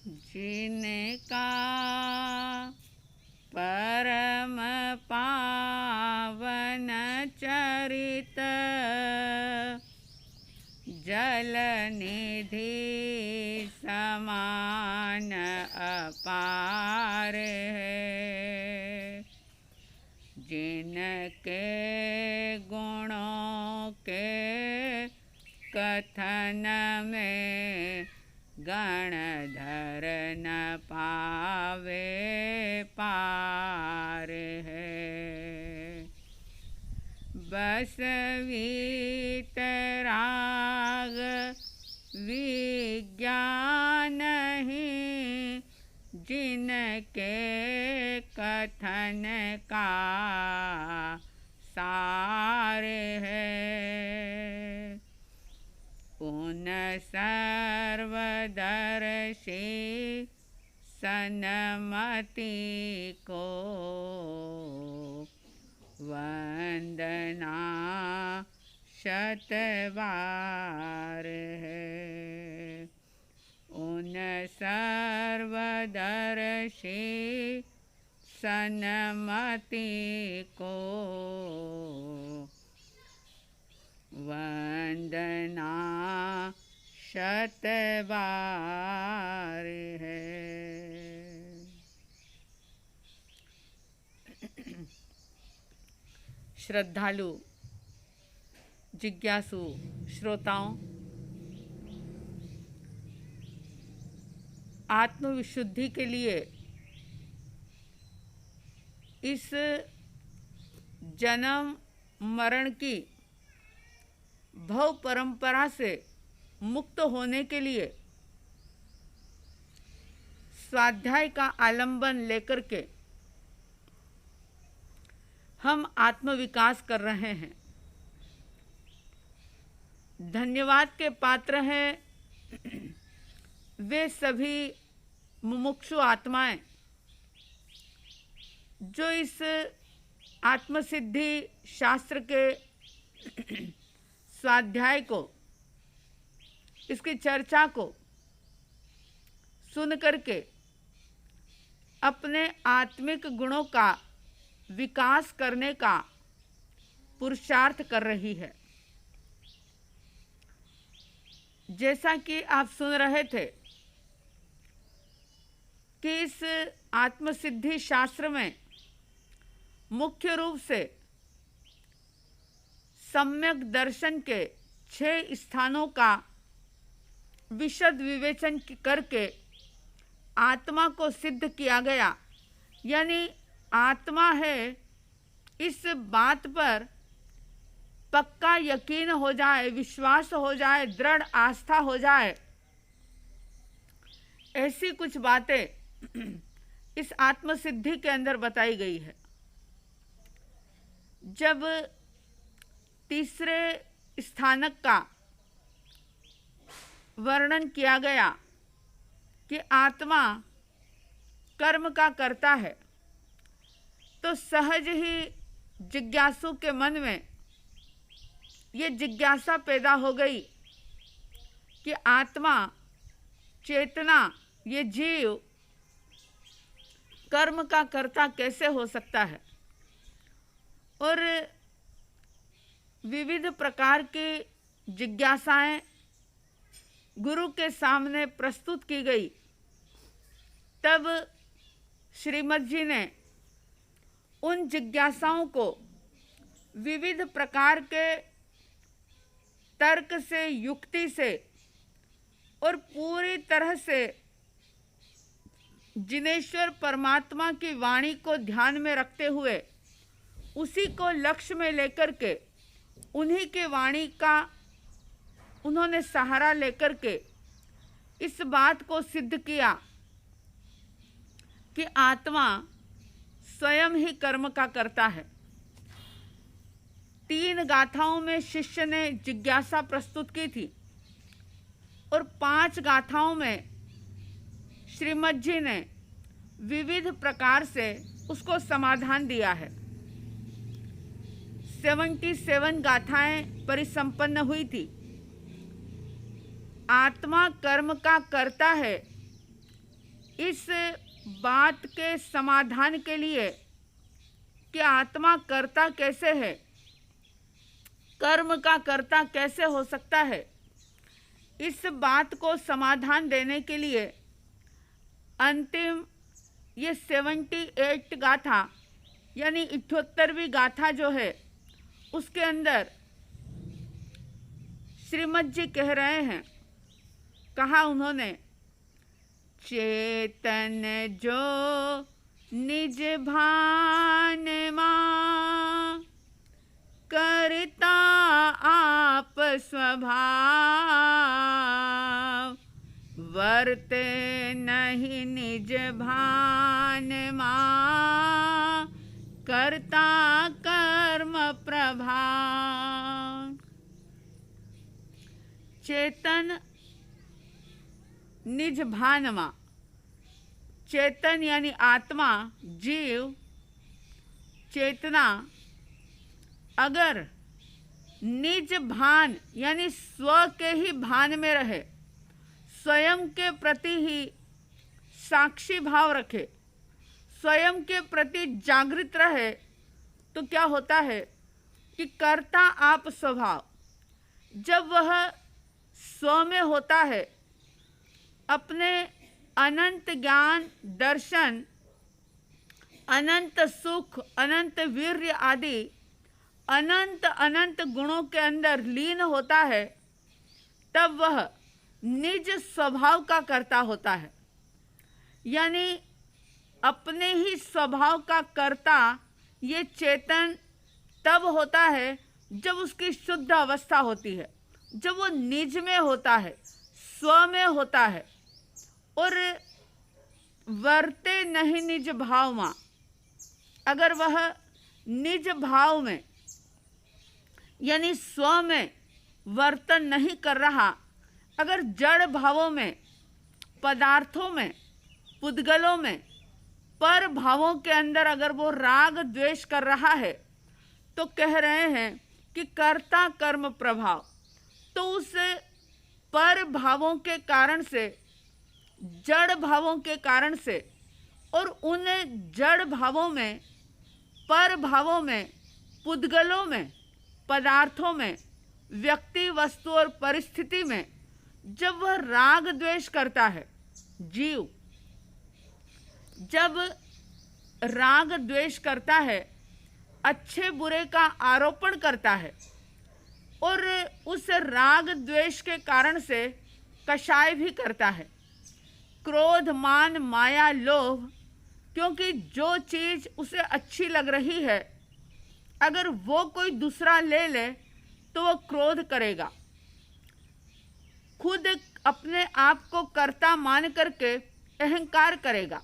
जिनका परम पावन चरित जल निधि समान अपार है। जिनके गुणों के कथन में गणधर न पावे पार है। बस वीतराग विज्ञान ही जिनके कथन का सार है। उन सर्वदर्शी सन्मति को वंदना शतबार है। उन सर्वदर्शी सन्मति को वंदना शतबार है। श्रद्धालु जिज्ञासु श्रोताओं, आत्मविशुद्धि के लिए इस जन्म मरण की भव परंपरा से मुक्त होने के लिए स्वाध्याय का आलंबन लेकर के हम आत्मविकास कर रहे हैं। धन्यवाद के पात्र हैं वे सभी मुमुक्षु आत्माएं जो इस आत्मसिद्धि शास्त्र के स्वाध्याय को, इसकी चर्चा को सुन करके अपने आत्मिक गुणों का विकास करने का पुरुषार्थ कर रही है। जैसा कि आप सुन रहे थे कि इस आत्मसिद्धि शास्त्र में मुख्य रूप से सम्यक दर्शन के 6 स्थानों का विशद विवेचन करके आत्मा को सिद्ध किया गया। यानी आत्मा है, इस बात पर पक्का यकीन हो जाए, विश्वास हो जाए, दृढ़ आस्था हो जाए, ऐसी कुछ बातें इस आत्मसिद्धि के अंदर बताई गई है। जब तीसरे स्थानक का वर्णन किया गया कि आत्मा कर्म का करता है, तो सहज ही जिज्ञासु के मन में ये जिज्ञासा पैदा हो गई कि आत्मा, चेतना, ये जीव कर्म का कर्ता कैसे हो सकता है। और विविध प्रकार की जिज्ञासाएं गुरु के सामने प्रस्तुत की गई। तब श्रीमद् जी ने उन जिज्ञासाओं को विविध प्रकार के तर्क से, युक्ति से और पूरी तरह से जिनेश्वर परमात्मा की वाणी को ध्यान में रखते हुए, उसी को लक्ष्य में लेकर के, उन्हीं के वाणी का उन्होंने सहारा लेकर के इस बात को सिद्ध किया कि आत्मा स्वयं ही कर्म का करता है। 3 गाथाओं में शिष्य ने जिज्ञासा प्रस्तुत की थी और 5 गाथाओं में श्रीमद् जी ने विविध प्रकार से उसको समाधान दिया है। 77 गाथाएं परिसंपन्न हुई थी। आत्मा कर्म का करता है, इस बात के समाधान के लिए कि आत्मा कर्ता कैसे है, कर्म का कर्ता कैसे हो सकता है, इस बात को समाधान देने के लिए अंतिम ये 78 गाथा यानी 78वीं गाथा जो है उसके अंदर श्रीमद जी कह रहे हैं, कहा उन्होंने, चेतन जो निज भान मां करता आप स्वभाव, वर्ते नहीं निज भान मां करता कर्म प्रभाव। चेतन निज भान मां, चेतन यानी आत्मा, जीव, चेतना अगर निज भान यानी स्व के ही भान में रहे, स्वयं के प्रति ही साक्षी भाव रखे, स्वयं के प्रति जागृत रहे, तो क्या होता है कि कर्ता आप स्वभाव, जब वह स्व में होता है, अपने अनंत ज्ञान, दर्शन, अनंत सुख, अनंत वीर्य आदि अनंत अनंत गुणों के अंदर लीन होता है, तब वह निज स्वभाव का कर्ता होता है। यानी अपने ही स्वभाव का कर्ता ये चेतन तब होता है जब उसकी शुद्ध अवस्था होती है, जब वो निज में होता है, स्व में होता है। और वर्ते नहीं निज भाव मां, अगर वह निज भाव में यानी स्व में वर्तन नहीं कर रहा, अगर जड़ भावों में, पदार्थों में, पुद्गलों में, पर भावों के अंदर अगर वो राग द्वेष कर रहा है, तो कह रहे हैं कि कर्ता कर्म प्रभाव। तो उस पर भावों के कारण से, जड़ भावों के कारण से, और उन जड़ भावों में, पर भावों में, पुद्गलों में, पदार्थों में, व्यक्ति, वस्तु और परिस्थिति में जब वह राग द्वेष करता है, जीव जब राग द्वेष करता है, अच्छे बुरे का आरोपण करता है, और उस राग द्वेष के कारण से कषाय भी करता है, क्रोध, मान, माया, लोभ, क्योंकि जो चीज उसे अच्छी लग रही है, अगर वो कोई दूसरा ले ले तो वो क्रोध करेगा, खुद अपने आप को कर्ता मान करके अहंकार करेगा,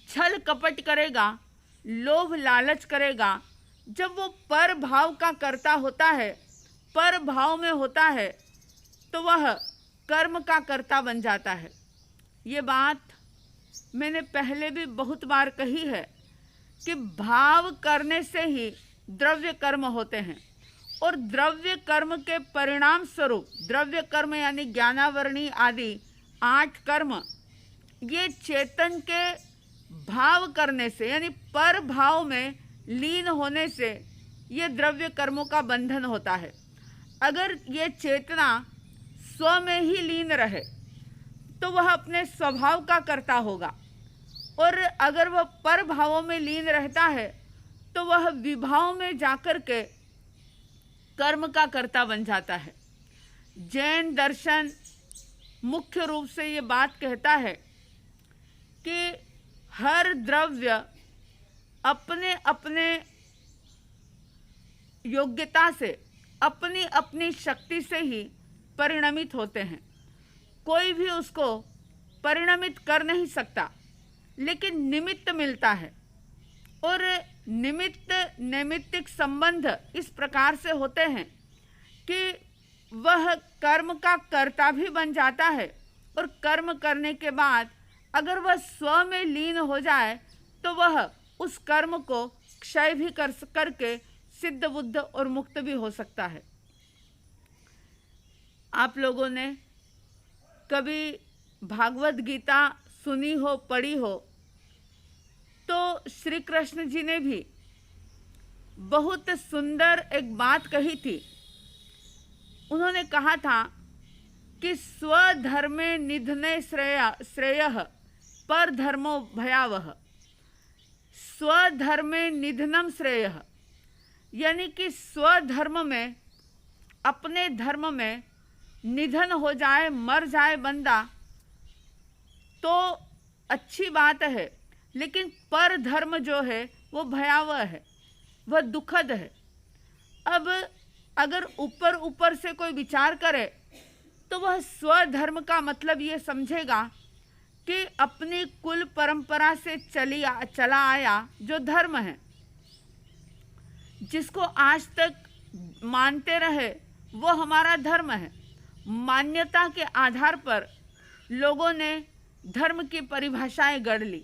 छल कपट करेगा, लोभ लालच करेगा। जब वो पर भाव का कर्ता होता है, पर भाव में होता है, तो वह कर्म का कर्ता बन जाता है। ये बात मैंने पहले भी बहुत बार कही है कि भाव करने से ही द्रव्य कर्म होते हैं, और द्रव्य कर्म के परिणाम स्वरूप, द्रव्य कर्म यानी ज्ञानावरणी आदि 8 कर्म, ये चेतन के भाव करने से यानी पर भाव में लीन होने से ये द्रव्य कर्मों का बंधन होता है। अगर ये चेतना स्व में ही लीन रहे तो वह अपने स्वभाव का कर्ता होगा, और अगर वह पर भावों में लीन रहता है तो वह विभाव में जाकर के कर्म का कर्ता बन जाता है। जैन दर्शन मुख्य रूप से ये बात कहता है कि हर द्रव्य अपने अपने योग्यता से, अपनी अपनी शक्ति से ही परिणमित होते हैं। कोई भी उसको परिणमित कर नहीं सकता, लेकिन निमित्त मिलता है, और निमित्त नैमित्तिक संबंध इस प्रकार से होते हैं कि वह कर्म का कर्ता भी बन जाता है, और कर्म करने के बाद अगर वह स्व में लीन हो जाए तो वह उस कर्म को क्षय भी करके सिद्ध बुद्ध और मुक्त भी हो सकता है। आप लोगों ने कभी भागवत गीता सुनी हो, पढ़ी हो, तो श्री कृष्ण जी ने भी बहुत सुंदर एक बात कही थी। उन्होंने कहा था कि स्वधर्मे निधने श्रेयः पर धर्मो भयावह। स्वधर्मे निधनम श्रेयः, यानी कि स्वधर्म में, अपने धर्म में निधन हो जाए, मर जाए बंदा तो अच्छी बात है, लेकिन पर धर्म जो है वो भयावह है, वह दुखद है। अब अगर ऊपर ऊपर से कोई विचार करे तो वह स्वधर्म का मतलब ये समझेगा कि अपनी कुल परंपरा से चला आया जो धर्म है, जिसको आज तक मानते रहे, वो हमारा धर्म है। मान्यता के आधार पर लोगों ने धर्म की परिभाषाएं गढ़ ली।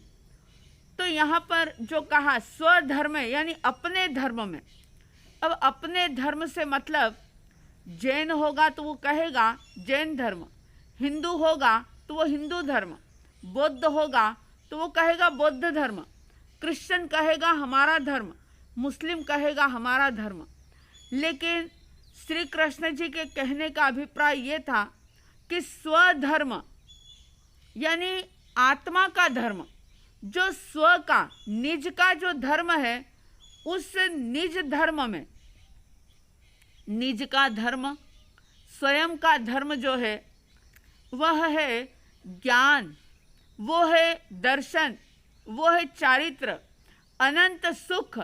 तो यहाँ पर जो कहा स्वधर्म यानी अपने धर्म में, अब अपने धर्म से मतलब जैन होगा तो वो कहेगा जैन धर्म, हिंदू होगा तो वो हिंदू धर्म, बौद्ध होगा तो वो कहेगा बौद्ध धर्म, क्रिश्चियन कहेगा हमारा धर्म, मुस्लिम कहेगा हमारा धर्म। लेकिन श्री कृष्ण जी के कहने का अभिप्राय ये था कि स्वधर्म यानी आत्मा का धर्म, जो स्व का, निज का जो धर्म है, उस निज धर्म में, निज का धर्म, स्वयं का धर्म जो है वह है ज्ञान, वो है दर्शन, वो है चारित्र, अनंत सुख,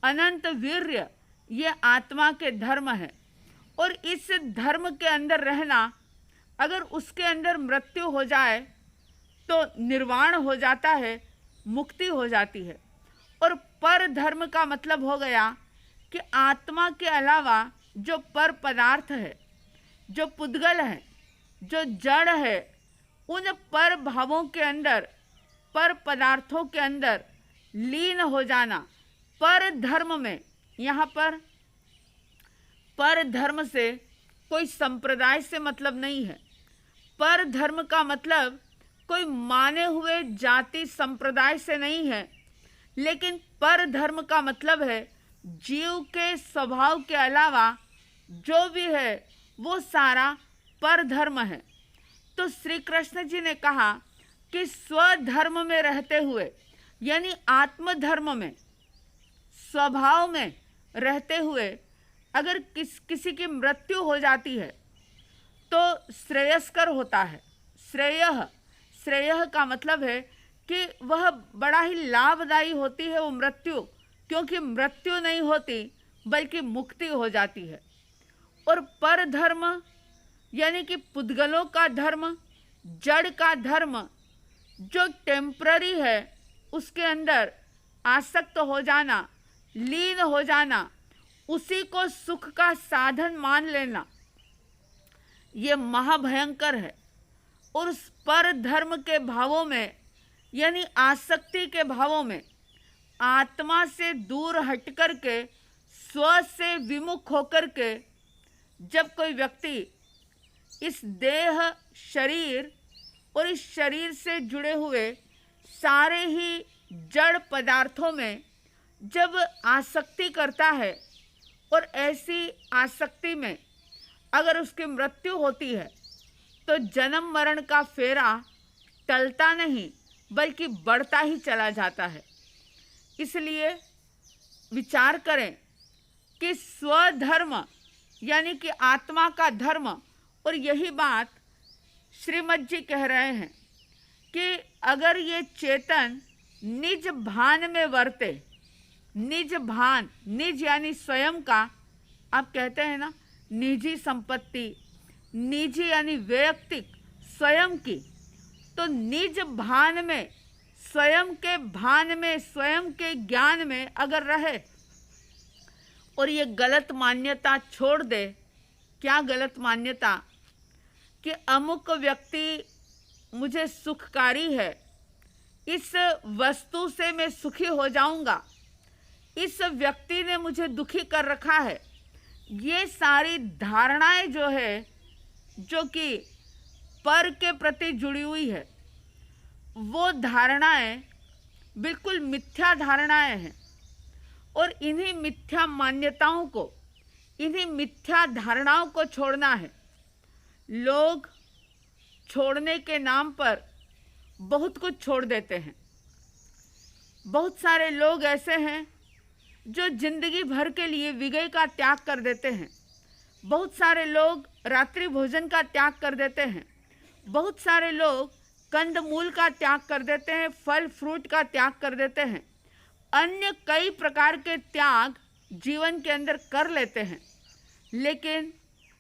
अनंत वीर्य, ये आत्मा के धर्म है। और इस धर्म के अंदर रहना, अगर उसके अंदर मृत्यु हो जाए तो निर्वाण हो जाता है, मुक्ति हो जाती है। और पर धर्म का मतलब हो गया कि आत्मा के अलावा जो पर पदार्थ है, जो पुद्गल है, जो जड़ है, उन पर भावों के अंदर, पर पदार्थों के अंदर लीन हो जाना। पर धर्म में, यहाँ पर धर्म से कोई संप्रदाय से मतलब नहीं है। पर धर्म का मतलब कोई माने हुए जाति संप्रदाय से नहीं है, लेकिन पर धर्म का मतलब है जीव के स्वभाव के अलावा जो भी है वो सारा पर धर्म है। तो श्री कृष्ण जी ने कहा कि स्वधर्म में रहते हुए, यानी आत्मधर्म में, स्वभाव में रहते हुए अगर किसी की मृत्यु हो जाती है तो श्रेयस्कर होता है। श्रेयः का मतलब है कि वह बड़ा ही लाभदायी होती है वो मृत्यु, क्योंकि मृत्यु नहीं होती बल्कि मुक्ति हो जाती है। और पर धर्म यानी कि पुद्गलों का धर्म, जड़ का धर्म, जो टेम्पररी है, उसके अंदर आसक्त हो जाना, लीन हो जाना, उसी को सुख का साधन मान लेना, ये महाभयंकर है। और उस पर धर्म के भावों में, यानी आसक्ति के भावों में, आत्मा से दूर हटकर के, स्व से विमुख होकर के जब कोई व्यक्ति इस देह, शरीर और इस शरीर से जुड़े हुए सारे ही जड़ पदार्थों में जब आसक्ति करता है, और ऐसी आसक्ति में अगर उसकी मृत्यु होती है तो जन्म मरण का फेरा टलता नहीं बल्कि बढ़ता ही चला जाता है। इसलिए विचार करें कि स्वधर्म यानी कि आत्मा का धर्म, और यही बात श्रीमद् जी कह रहे हैं कि अगर ये चेतन निज भान में वर्ते, निज भान, निज यानी स्वयं का, आप कहते हैं ना निजी संपत्ति, निजी यानी वैयक्तिक, स्वयं की, तो निज भान में, स्वयं के भान में, स्वयं के ज्ञान में अगर रहे और ये गलत मान्यता छोड़ दे। क्या गलत मान्यता? कि अमुक व्यक्ति मुझे सुखकारी है, इस वस्तु से मैं सुखी हो जाऊंगा, इस व्यक्ति ने मुझे दुखी कर रखा है। ये सारी धारणाएं जो है, जो कि पर के प्रति जुड़ी हुई है, वो धारणाएं बिल्कुल मिथ्या धारणाएं हैं और इन्हीं मिथ्या मान्यताओं को, इन्हीं मिथ्या धारणाओं को छोड़ना है। लोग छोड़ने के नाम पर बहुत कुछ छोड़ देते हैं। बहुत सारे लोग ऐसे हैं जो जिंदगी भर के लिए विगय का त्याग कर देते हैं। बहुत सारे लोग रात्रि भोजन का त्याग कर देते हैं। बहुत सारे लोग कंदमूल का त्याग कर देते हैं, फल फ्रूट का त्याग कर देते हैं, अन्य कई प्रकार के त्याग जीवन के अंदर कर लेते हैं। लेकिन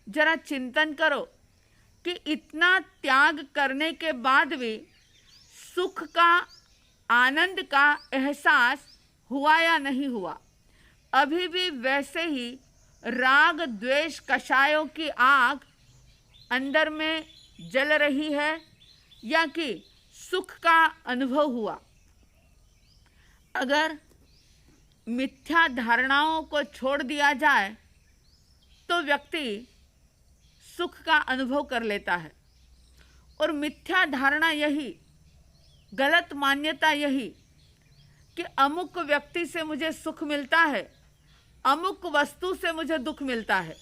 जरा चिंतन करो कि इतना त्याग करने के बाद भी सुख का, आनंद का एहसास हुआ या नहीं हुआ। अभी भी वैसे ही राग द्वेष कषायों की आग अंदर में जल रही है या कि सुख का अनुभव हुआ। अगर मिथ्या धारणाओं को छोड़ दिया जाए तो व्यक्ति सुख का अनुभव कर लेता है। और मिथ्या धारणा यही, गलत मान्यता यही कि अमुक व्यक्ति से मुझे सुख मिलता है, अमुक वस्तु से मुझे दुख मिलता है,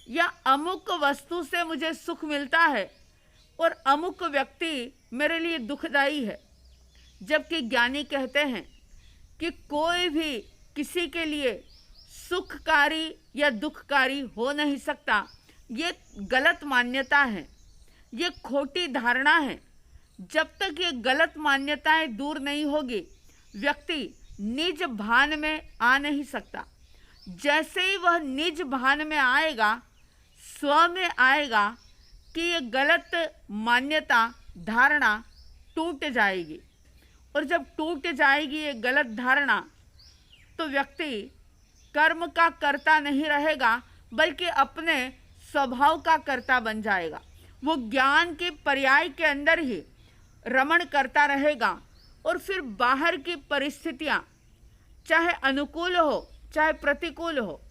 या अमुक वस्तु से मुझे सुख मिलता है और अमुक व्यक्ति मेरे लिए दुखदाई है। जबकि ज्ञानी कहते हैं कि कोई भी किसी के लिए सुखकारी या दुखकारी हो नहीं सकता। ये गलत मान्यता है, ये खोटी धारणा है। जब तक ये गलत मान्यताएं दूर नहीं होगी, व्यक्ति निज भान में आ नहीं सकता। जैसे ही वह निज भान में आएगा, स्व में आएगा कि ये गलत मान्यता, धारणा टूट जाएगी। और जब टूट जाएगी ये गलत धारणा, तो व्यक्ति कर्म का कर्ता नहीं रहेगा, बल्कि अपने स्वभाव का कर्ता बन जाएगा। वो ज्ञान के पर्याय के अंदर ही रमण करता रहेगा और फिर बाहर की परिस्थितियाँ चाहे अनुकूल हो चाहे प्रतिकूल हो,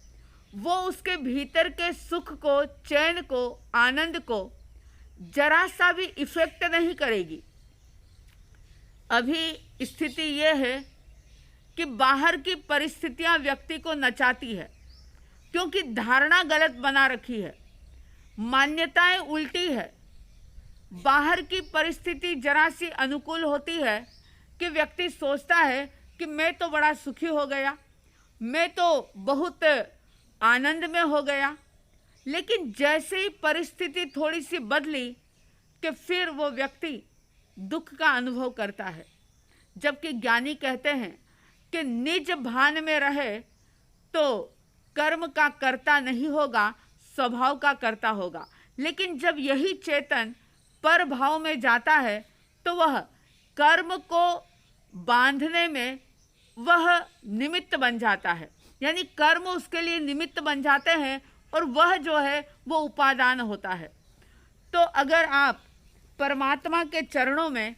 वो उसके भीतर के सुख को, चैन को, आनंद को जरा सा भी इफेक्ट नहीं करेगी। अभी स्थिति ये है कि बाहर की परिस्थितियां व्यक्ति को नचाती है, क्योंकि धारणा गलत बना रखी है, मान्यताएं उल्टी है। बाहर की परिस्थिति जरा सी अनुकूल होती है कि व्यक्ति सोचता है कि मैं तो बड़ा सुखी हो गया, मैं तो बहुत आनंद में हो गया। लेकिन जैसे ही परिस्थिति थोड़ी सी बदली कि फिर वो व्यक्ति दुख का अनुभव करता है। जबकि ज्ञानी कहते हैं कि निज भान में रहे तो कर्म का कर्ता नहीं होगा, स्वभाव का कर्ता होगा। लेकिन जब यही चेतन पर भाव में जाता है तो वह कर्म को बांधने में वह निमित्त बन जाता है, यानी कर्म उसके लिए निमित्त बन जाते हैं और वह जो है वो उपादान होता है। तो अगर आप परमात्मा के चरणों में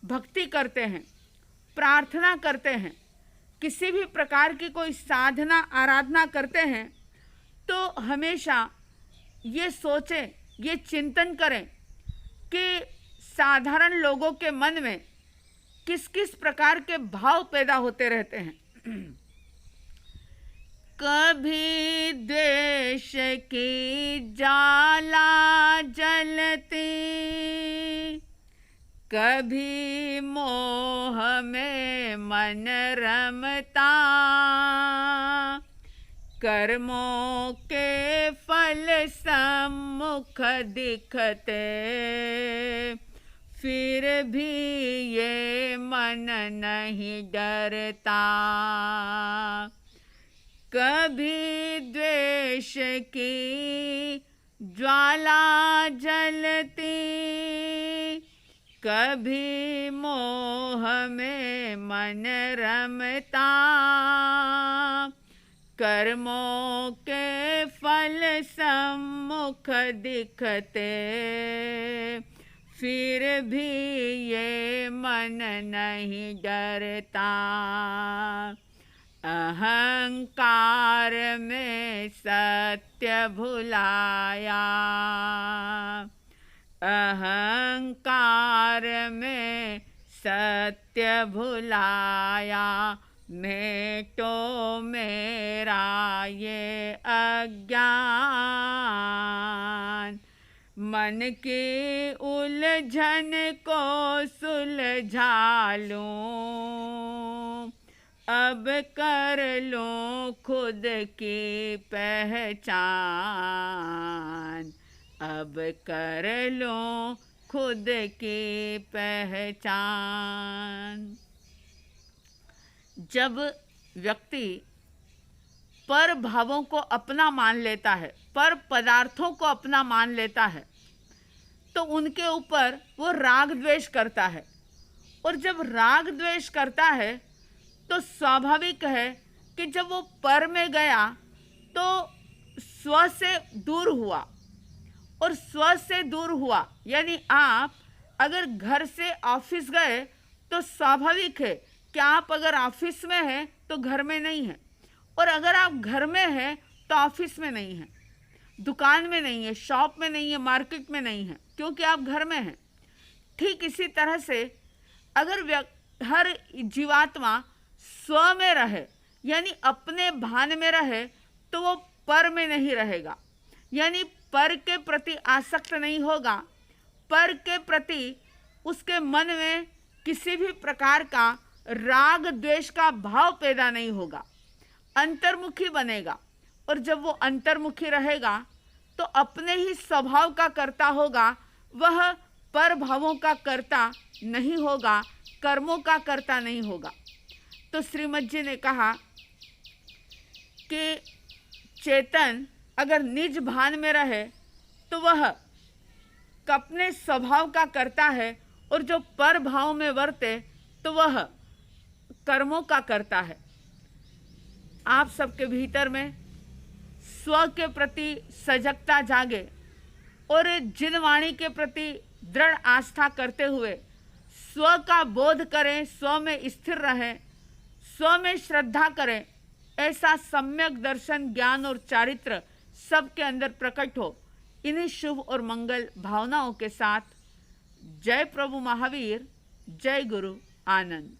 भक्ति करते हैं, प्रार्थना करते हैं, किसी भी प्रकार की कोई साधना आराधना करते हैं, तो हमेशा ये सोचें, ये चिंतन करें कि साधारण लोगों के मन में किस किस प्रकार के भाव पैदा होते रहते हैं। कभी द्वेष की ज्वाला जलती, कभी मोह में मन रमता, कर्मों के फल सम्मुख दिखते, फिर भी ये मन नहीं डरता। कभी द्वेष की ज्वाला जलती, कभी मोह में मन रमता, कर्मों के फल सम्मुख दिखते, फिर भी ये मन नहीं डरता। अहंकार में सत्य भुलाया, अहंकार में सत्य भुलाया, मेटो मेरा ये अज्ञान। मन की उलझन को सुलझा लूं, अब कर लूं खुद की पहचान, अब कर लूं खुद की पहचान। जब व्यक्ति पर भावों को अपना मान लेता है, पर पदार्थों को अपना मान लेता है, तो उनके ऊपर वो राग द्वेष करता है। और जब राग द्वेष करता है तो स्वाभाविक है कि जब वो पर में गया तो स्व से दूर हुआ, और स्व से दूर हुआ यानी आप अगर घर से ऑफिस गए तो स्वाभाविक है कि आप अगर ऑफिस में हैं तो घर में नहीं हैं, और अगर आप घर में हैं तो ऑफिस में नहीं हैं, दुकान में नहीं है, शॉप में नहीं है, मार्केट में नहीं है, क्योंकि आप घर में हैं। ठीक इसी तरह से अगर हर जीवात्मा स्व में रहे यानी अपने भान में रहे तो वो पर में नहीं रहेगा, यानी पर के प्रति आसक्त नहीं होगा, पर के प्रति उसके मन में किसी भी प्रकार का राग द्वेष का भाव पैदा नहीं होगा, अंतर्मुखी बनेगा। और जब वो अंतर्मुखी रहेगा तो अपने ही स्वभाव का कर्ता होगा, वह पर भावों का कर्ता नहीं होगा, कर्मों का कर्ता नहीं होगा। तो श्रीमद जी ने कहा कि चेतन अगर निज भान में रहे तो वह अपने स्वभाव का करता है, और जो पर भाव में वर्ते तो वह कर्मों का करता है। आप सबके भीतर में स्व के प्रति सजगता जागे और जिन वाणी के प्रति दृढ़ आस्था करते हुए स्व का बोध करें, स्व में स्थिर रहें, स्व में श्रद्धा करें, ऐसा सम्यक दर्शन, ज्ञान और चारित्र सबके अंदर प्रकट हो। इन्हीं शुभ और मंगल भावनाओं के साथ जय प्रभु महावीर, जय गुरु आनंद।